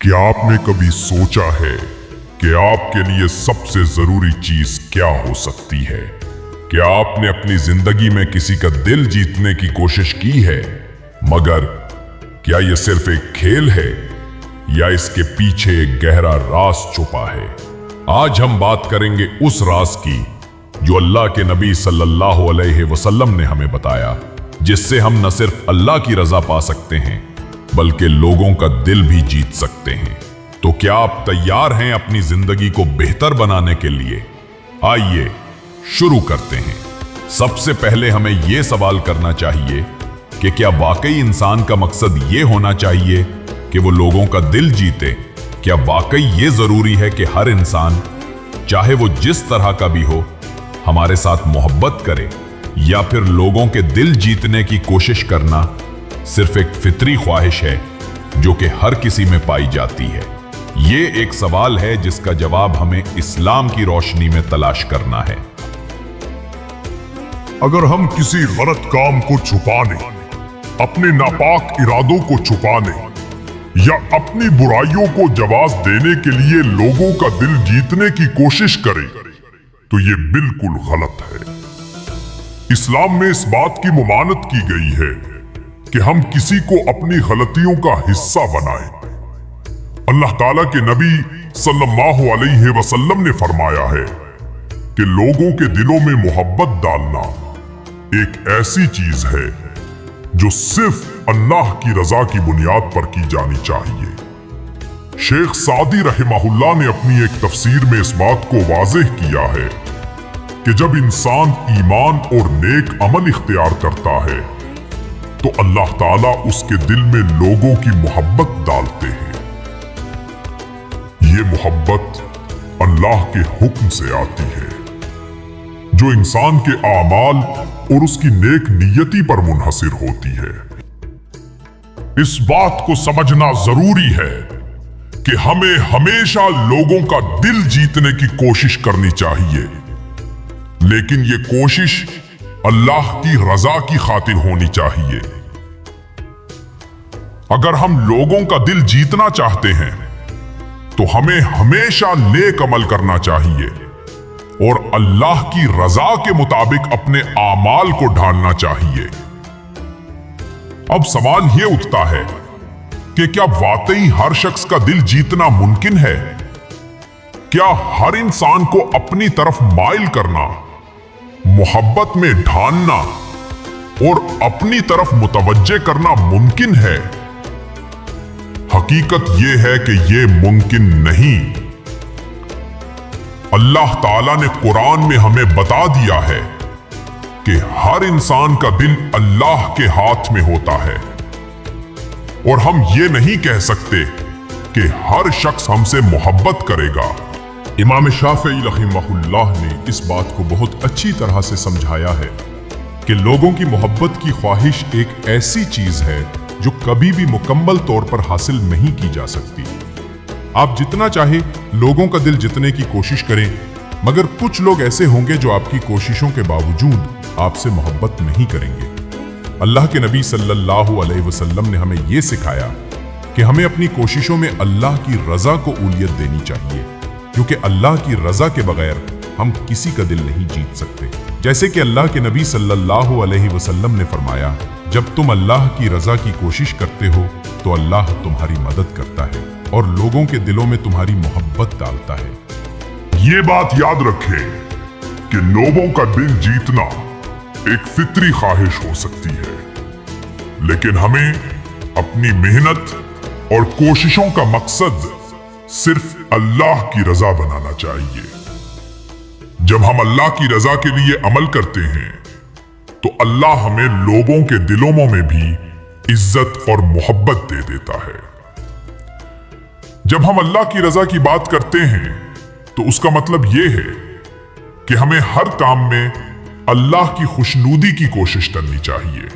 क्या आपने कभी सोचा है कि आपके लिए सबसे जरूरी चीज क्या हो सकती है? क्या आपने अपनी जिंदगी में किसी का दिल जीतने की कोशिश की है, मगर क्या यह सिर्फ एक खेल है या इसके पीछे एक गहरा राज छुपा है? आज हम बात करेंगे उस राज की जो अल्लाह के नबी सल्लल्लाहु अलैहि वसल्लम ने हमें बताया, जिससे हम न सिर्फ अल्लाह की रजा पा सकते हैं बल्कि लोगों का दिल भी जीत सकते हैं। तो क्या आप तैयार हैं अपनी जिंदगी को बेहतर बनाने के लिए? आइए शुरू करते हैं। सबसे पहले हमें यह सवाल करना चाहिए कि क्या वाकई इंसान का मकसद ये होना चाहिए कि वो लोगों का दिल जीते? क्या वाकई ये जरूरी है कि हर इंसान, चाहे वो जिस तरह का भी हो, हमारे साथ मोहब्बत करे, या फिर लोगों के दिल जीतने की कोशिश करना सिर्फ एक फितरी ख्वाहिश है जो कि हर किसी में पाई जाती है? ये एक सवाल है जिसका जवाब हमें इस्लाम की रोशनी में तलाश करना है। अगर हम किसी गलत काम को छुपाने, अपने नापाक इरादों को छुपाने या अपनी बुराइयों को जवाब देने के लिए लोगों का दिल जीतने की कोशिश करें तो ये बिल्कुल गलत है। इस्लाम में इस बात की ममानत की गई है कि हम किसी को अपनी गलतियों का हिस्सा बनाएं। अल्लाह ताला के नबी सल्लल्लाहु अलैहि वसल्लम ने फरमाया है कि लोगों के दिलों में मोहब्बत डालना एक ऐसी चीज है जो सिर्फ अल्लाह की रजा की बुनियाद पर की जानी चाहिए। शेख सादी रहमहुल्लाह ने अपनी एक तफसीर में इस बात को वाज़ेह किया है कि जब इंसान ईमान और नेक अमल इख्तियार करता है तो अल्लाह ताला उसके दिल में लोगों की मोहब्बत डालते हैं। ये मोहब्बत अल्लाह के हुक्म से आती है जो इंसान के आमाल और उसकी नेक नियति पर मुनहसिर होती है। इस बात को समझना जरूरी है कि हमें हमेशा लोगों का दिल जीतने की कोशिश करनी चाहिए, लेकिन ये कोशिश अल्लाह की रजा की खातिर होनी चाहिए। अगर हम लोगों का दिल जीतना चाहते हैं तो हमें हमेशा नेक अमल करना चाहिए और अल्लाह की रजा के मुताबिक अपने आमाल को ढालना चाहिए। अब सवाल यह उठता है कि क्या वाकई हर शख्स का दिल जीतना मुमकिन है? क्या हर इंसान को अपनी तरफ माइल करना, मोहब्बत में ढालना और अपनी तरफ मुतवज्जे करना मुमकिन है? हकीकत यह है कि यह मुमकिन नहीं। अल्लाह ताला ने कुरान में हमें बता दिया है कि हर इंसान का दिल अल्लाह के हाथ में होता है और हम ये नहीं कह सकते कि हर शख्स हमसे मोहब्बत करेगा। इमाम शाफई रहमहुल्लाह ने इस बात को बहुत अच्छी तरह से समझाया है कि लोगों की मोहब्बत की ख्वाहिश एक ऐसी चीज है जो कभी भी मुकम्मल तौर पर हासिल नहीं की जा सकती। आप जितना चाहे लोगों का दिल जीतने की कोशिश करें, मगर कुछ लोग ऐसे होंगे जो आपकी कोशिशों के बावजूद आपसे मोहब्बत नहीं करेंगे। अल्लाह के नबी सल्लल्लाहु अलैहि वसल्लम ने हमें यह सिखाया कि हमें अपनी कोशिशों में अल्लाह की रजा को औलियत देनी चाहिए, क्योंकि अल्लाह की रजा के बगैर हम किसी का दिल नहीं जीत सकते। जैसे कि अल्लाह के नबी सल्लल्लाहु अलैहि वसल्लम ने फरमाया, जब तुम अल्लाह की रजा की कोशिश करते हो तो अल्लाह तुम्हारी मदद करता है और लोगों के दिलों में तुम्हारी मोहब्बत डालता है। ये बात याद रखें कि लोगों का दिल जीतना एक फितरी ख्वाहिश हो सकती है, लेकिन हमें अपनी मेहनत और कोशिशों का मकसद सिर्फ अल्लाह की रजा बनाना चाहिए। जब हम अल्लाह की रजा के लिए अमल करते हैं तो अल्लाह हमें लोगों के दिलों में भी इज्जत और मोहब्बत दे देता है। जब हम अल्लाह की रजा की बात करते हैं तो उसका मतलब यह है कि हमें हर काम में अल्लाह की खुशनूदी की कोशिश करनी चाहिए।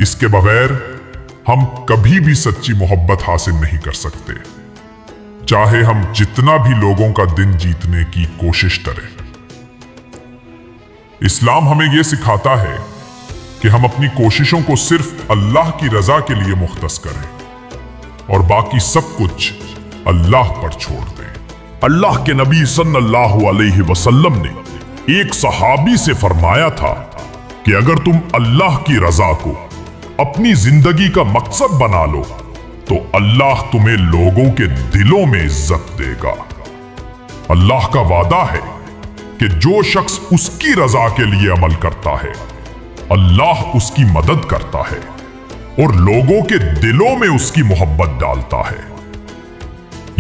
इसके बगैर हम कभी भी सच्ची मोहब्बत हासिल नहीं कर सकते, चाहे हम जितना भी लोगों का दिल जीतने की कोशिश करें। इस्लाम हमें यह सिखाता है कि हम अपनी कोशिशों को सिर्फ अल्लाह की रजा के लिए मुख्तस करें। और बाकी सब कुछ अल्लाह पर छोड़ दें। अल्लाह के नबी सल्लल्लाहु अलैहि वसल्लम ने एक सहाबी से फरमाया था कि अगर तुम अल्लाह की रजा को अपनी जिंदगी का मकसद बना लो तो अल्लाह तुम्हें लोगों के दिलों में इज्जत देगा। अल्लाह का वादा है कि जो शख्स उसकी रजा के लिए अमल करता है अल्लाह उसकी मदद करता है और लोगों के दिलों में उसकी मोहब्बत डालता है।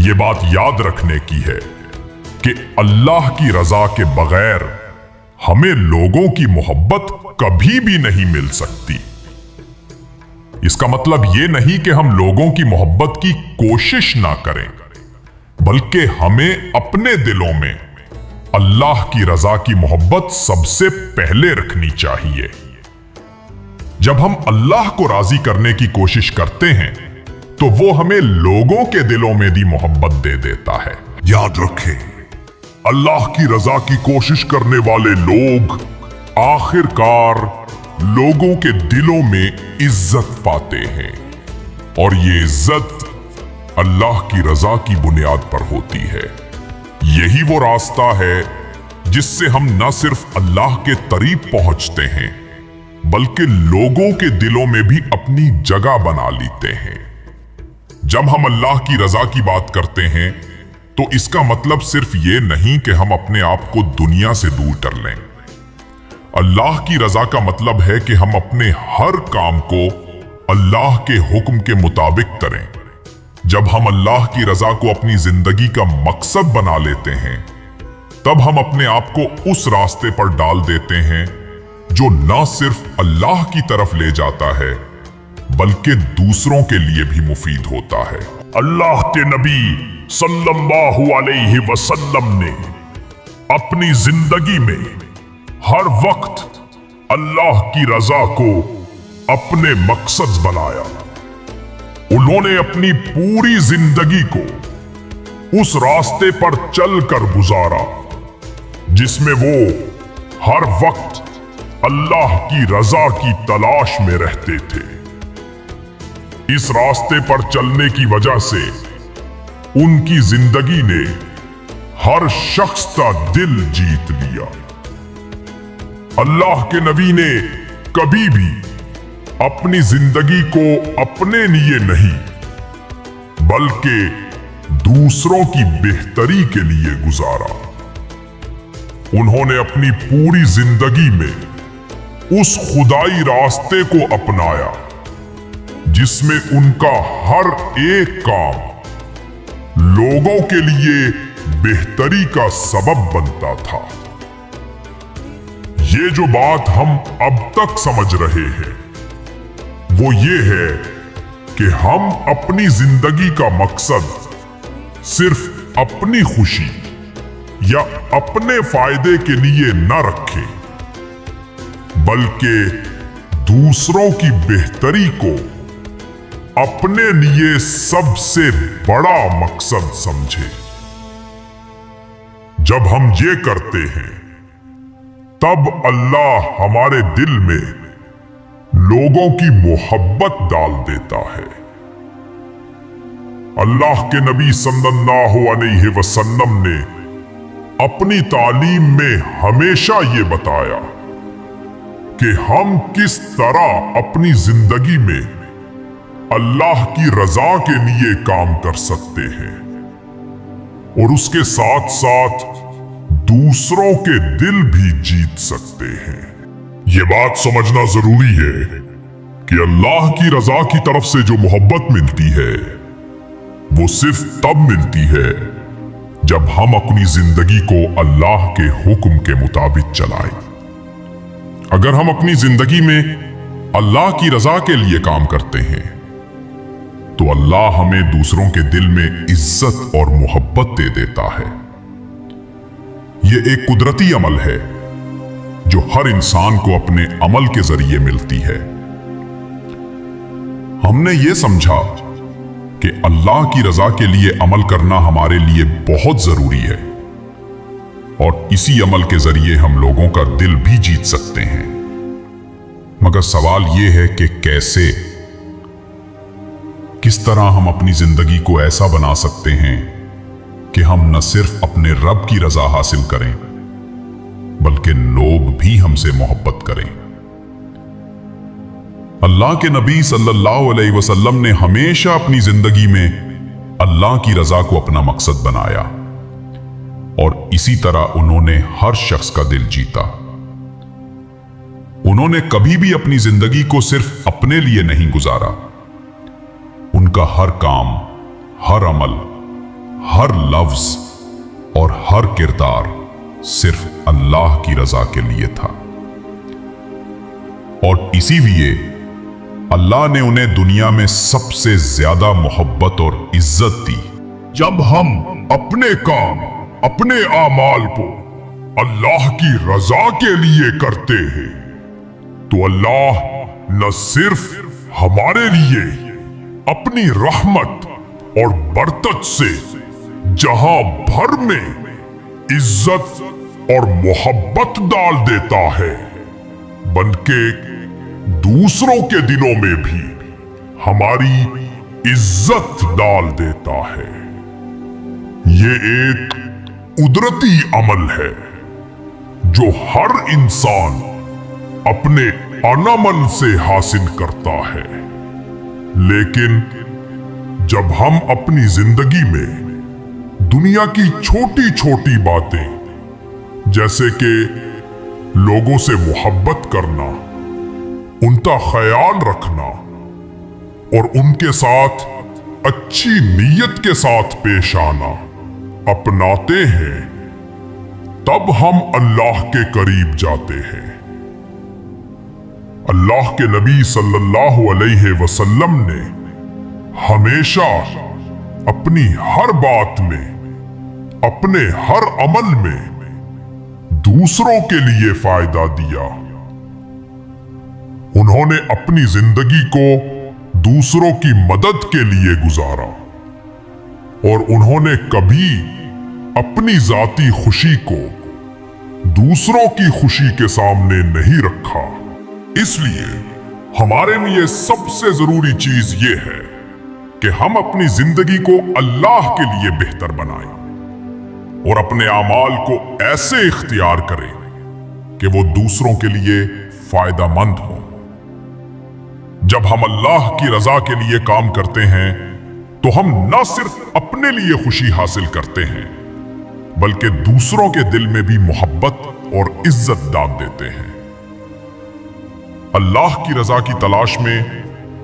यह बात याद रखने की है कि अल्लाह की रजा के बगैर हमें लोगों की मोहब्बत कभी भी नहीं मिल सकती। इसका मतलब यह नहीं कि हम लोगों की मोहब्बत की कोशिश ना करें, बल्कि हमें अपने दिलों में अल्लाह की रजा की मोहब्बत सबसे पहले रखनी चाहिए। जब हम अल्लाह को राजी करने की कोशिश करते हैं तो वो हमें लोगों के दिलों में भी मोहब्बत दे देता है। याद रखें, अल्लाह की रजा की कोशिश करने वाले लोग आखिरकार लोगों के दिलों में इज्जत पाते हैं और ये इज्जत अल्लाह की रजा की बुनियाद पर होती है। यही वो रास्ता है जिससे हम न सिर्फ अल्लाह के करीब पहुंचते हैं बल्कि लोगों के दिलों में भी अपनी जगह बना लेते हैं। जब हम अल्लाह की रजा की बात करते हैं तो इसका मतलब सिर्फ ये नहीं कि हम अपने आप को दुनिया से दूर कर लें। अल्लाह की रजा का मतलब है कि हम अपने हर काम को अल्लाह के हुक्म के मुताबिक करें। जब हम अल्लाह की रजा को अपनी जिंदगी का मकसद बना लेते हैं तब हम अपने आप को उस रास्ते पर डाल देते हैं जो न सिर्फ अल्लाह की तरफ ले जाता है बल्कि दूसरों के लिए भी मुफीद होता है। अल्लाह के नबी सल्लल्लाहु अलैहि वसल्लम ने अपनी जिंदगी में हर वक्त अल्लाह की रजा को अपने मकसद बनाया। उन्होंने अपनी पूरी जिंदगी को उस रास्ते पर चलकर गुजारा जिसमें वो हर वक्त अल्लाह की रजा की तलाश में रहते थे। इस रास्ते पर चलने की वजह से उनकी जिंदगी ने हर शख्स का दिल जीत लिया। अल्लाह के नबी ने कभी भी अपनी जिंदगी को अपने लिए नहीं बल्कि दूसरों की बेहतरी के लिए गुजारा। उन्होंने अपनी पूरी जिंदगी में उस खुदाई रास्ते को अपनाया जिसमें उनका हर एक काम लोगों के लिए बेहतरी का सबब बनता था। ये जो बात हम अब तक समझ रहे हैं वो ये है कि हम अपनी जिंदगी का मकसद सिर्फ अपनी खुशी या अपने फायदे के लिए न रखें बल्कि दूसरों की बेहतरी को अपने लिए सबसे बड़ा मकसद समझें। जब हम ये करते हैं तब अल्लाह हमारे दिल में लोगों की मोहब्बत डाल देता है। अल्लाह के नबी सल्लल्लाहु अलैहि वसल्लम ने अपनी तालीम में हमेशा ये बताया कि हम किस तरह अपनी जिंदगी में अल्लाह की रजा के लिए काम कर सकते हैं और उसके साथ साथ दूसरों के दिल भी जीत सकते हैं। ये बात समझना जरूरी है कि अल्लाह की रजा की तरफ से जो मोहब्बत मिलती है वो सिर्फ तब मिलती है जब हम अपनी जिंदगी को अल्लाह के हुक्म के मुताबिक चलाएं। अगर हम अपनी जिंदगी में अल्लाह की रजा के लिए काम करते हैं तो अल्लाह हमें दूसरों के दिल में इज्जत और मोहब्बत दे देता है। यह एक कुदरती अमल है जो हर इंसान को अपने अमल के जरिए मिलती है। हमने ये समझा कि अल्लाह की रजा के लिए अमल करना हमारे लिए बहुत जरूरी है और इसी अमल के जरिए हम लोगों का दिल भी जीत सकते हैं। मगर सवाल यह है कि कैसे? किस तरह हम अपनी जिंदगी को ऐसा बना सकते हैं कि हम न सिर्फ अपने रब की रजा हासिल करें बल्कि लोग भी हमसे मोहब्बत करें। अल्लाह के नबी सल्लल्लाहु अलैहि वसल्लम ने हमेशा अपनी जिंदगी में अल्लाह की रजा को अपना मकसद बनाया और इसी तरह उन्होंने हर शख्स का दिल जीता। उन्होंने कभी भी अपनी जिंदगी को सिर्फ अपने लिए नहीं गुजारा। उनका हर काम, हर अमल, हर लफ्ज और हर किरदार सिर्फ अल्लाह की रजा के लिए था और इसीलिए अल्लाह ने उन्हें दुनिया में सबसे ज्यादा मोहब्बत और इज्जत दी। जब हम अपने काम, अपने आमाल को अल्लाह की रजा के लिए करते हैं तो अल्लाह न सिर्फ हमारे लिए अपनी रहमत और बरकत से जहां भर में इज्जत और मोहब्बत डाल देता है बल्कि दूसरों के दिलों में भी हमारी इज्जत डाल देता है। ये एक कुदरती अमल है जो हर इंसान अपने अनमन से हासिल करता है, लेकिन जब हम अपनी जिंदगी में दुनिया की छोटी छोटी बातें जैसे कि लोगों से मोहब्बत करना, उनका ख्याल रखना और उनके साथ अच्छी नीयत के साथ पेश आना अपनाते हैं, तब हम अल्लाह के करीब जाते हैं। अल्लाह के नबी सल्लल्लाहु अलैहि वसल्लम ने हमेशा अपनी हर बात में, अपने हर अमल में दूसरों के लिए फायदा दिया। उन्होंने अपनी जिंदगी को दूसरों की मदद के लिए गुजारा और उन्होंने कभी अपनी जाती खुशी को दूसरों की खुशी के सामने नहीं रखा। इसलिए हमारे लिए सबसे जरूरी चीज यह है कि हम अपनी जिंदगी को अल्लाह के लिए बेहतर बनाएं और अपने आमाल को ऐसे इख्तियार करें कि वो दूसरों के लिए फायदामंद हो। जब हम अल्लाह की रजा के लिए काम करते हैं तो हम न सिर्फ अपने लिए खुशी हासिल करते हैं बल्कि दूसरों के दिल में भी मोहब्बत और इज्जत डाल देते हैं। अल्लाह की रजा की तलाश में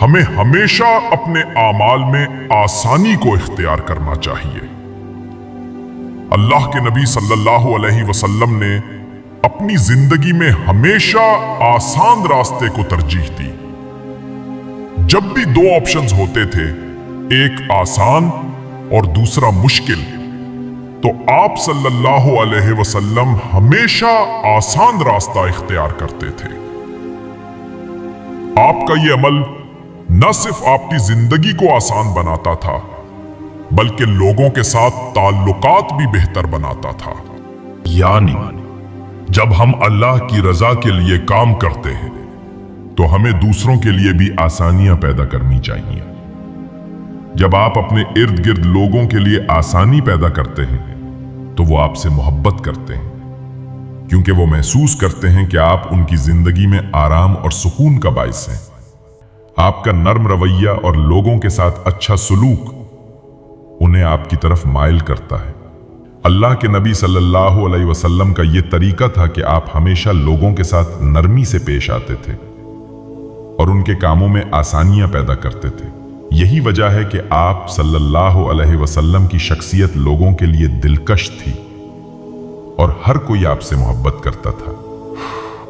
हमें हमेशा अपने आमाल में आसानी को इख्तियार करना चाहिए। अल्लाह के नबी सल्लल्लाहु अलैहि वसल्लम ने अपनी जिंदगी में हमेशा आसान रास्ते को तरजीह दी। जब भी दो ऑप्शंस होते थे, एक आसान और दूसरा मुश्किल, तो आप सल्लल्लाहु अलैहि वसल्लम हमेशा आसान रास्ता इख्तियार करते थे। आपका यह अमल न सिर्फ आपकी जिंदगी को आसान बनाता था बल्कि लोगों के साथ ताल्लुकात भी बेहतर बनाता था। यानी जब हम अल्लाह की रजा के लिए काम करते हैं तो हमें दूसरों के लिए भी आसानियां पैदा करनी चाहिए। जब आप अपने इर्द गिर्द लोगों के लिए आसानी पैदा करते हैं तो वो आपसे मोहब्बत करते हैं क्योंकि वो महसूस करते हैं कि आप उनकी जिंदगी में आराम और सुकून का बाइस हैं। आपका नर्म रवैया और लोगों के साथ अच्छा सलूक उन्हें आपकी तरफ माइल करता है। अल्लाह के नबी सल्लल्लाहु अलैहि वसल्लम का यह तरीका था कि आप हमेशा लोगों के साथ नरमी से पेश आते थे और उनके कामों में आसानियां पैदा करते थे। यही वजह है कि आप सल्लल्लाहु अलैहि वसल्लम की शख्सियत लोगों के लिए दिलकश थी और हर कोई आपसे मोहब्बत करता था।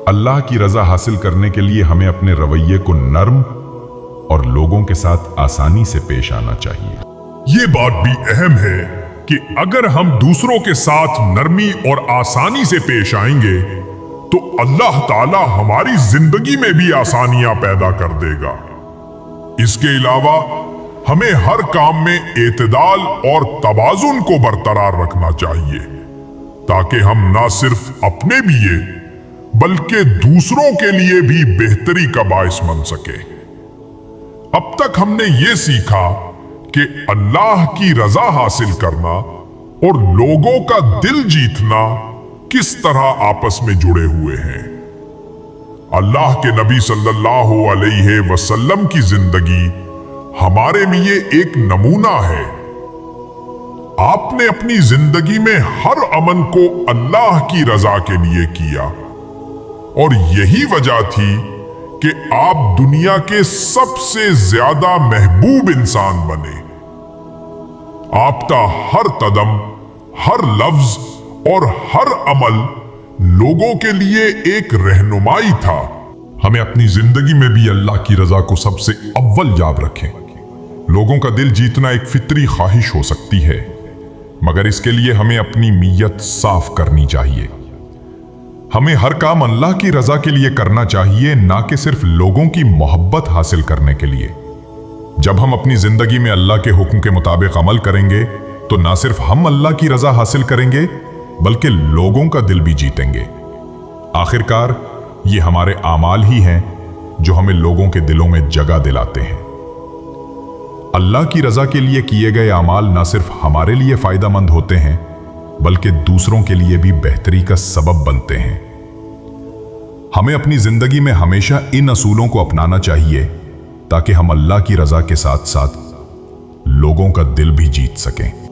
अल्लाह की रजा हासिल करने के लिए हमें अपने रवैये को नर्म और लोगों के साथ आसानी से पेश आना चाहिए। ये बात भी अहम है कि अगर हम दूसरों के साथ नरमी और आसानी से पेश आएंगे तो अल्लाह ताला हमारी जिंदगी में भी आसानियां पैदा कर देगा। इसके अलावा हमें हर काम में एतदाल और तवाज़ुन को बरकरार रखना चाहिए ताकि हम ना सिर्फ अपने लिए बल्कि दूसरों के लिए भी बेहतरी का बाइस बन सके। अब तक हमने ये सीखा कि अल्लाह की रजा हासिल करना और लोगों का दिल जीतना किस तरह आपस में जुड़े हुए हैं। अल्लाह के नबी सल्लल्लाहु अलैहि वसल्लम की जिंदगी हमारे लिए एक नमूना है। आपने अपनी जिंदगी में हर अमल को अल्लाह की रजा के लिए किया और यही वजह थी कि आप दुनिया के सबसे ज्यादा महबूब इंसान बने। आपका हर कदम, हर लफ्ज और हर अमल लोगों के लिए एक रहनुमाई था। हमें अपनी जिंदगी में भी अल्लाह की रजा को सबसे अव्वल याद रखें। लोगों का दिल जीतना एक फितरी ख्वाहिश हो सकती है, मगर इसके लिए हमें अपनी नीयत साफ करनी चाहिए। हमें हर काम अल्लाह की रजा के लिए करना चाहिए, ना कि सिर्फ लोगों की मोहब्बत हासिल करने के लिए। जब हम अपनी जिंदगी में अल्लाह के हुक्म के मुताबिक अमल करेंगे तो ना सिर्फ हम अल्लाह की रजा हासिल करेंगे बल्कि लोगों का दिल भी जीतेंगे। आखिरकार ये हमारे आमाल ही हैं जो हमें लोगों के दिलों में जगह दिलाते हैं। अल्लाह की रजा के लिए किए गए आमाल ना सिर्फ हमारे लिए फायदेमंद होते हैं बल्कि दूसरों के लिए भी बेहतरी का सबब बनते हैं। हमें अपनी जिंदगी में हमेशा इन असूलों को अपनाना चाहिए ताकि हम अल्लाह की रजा के साथ साथ लोगों का दिल भी जीत सकें।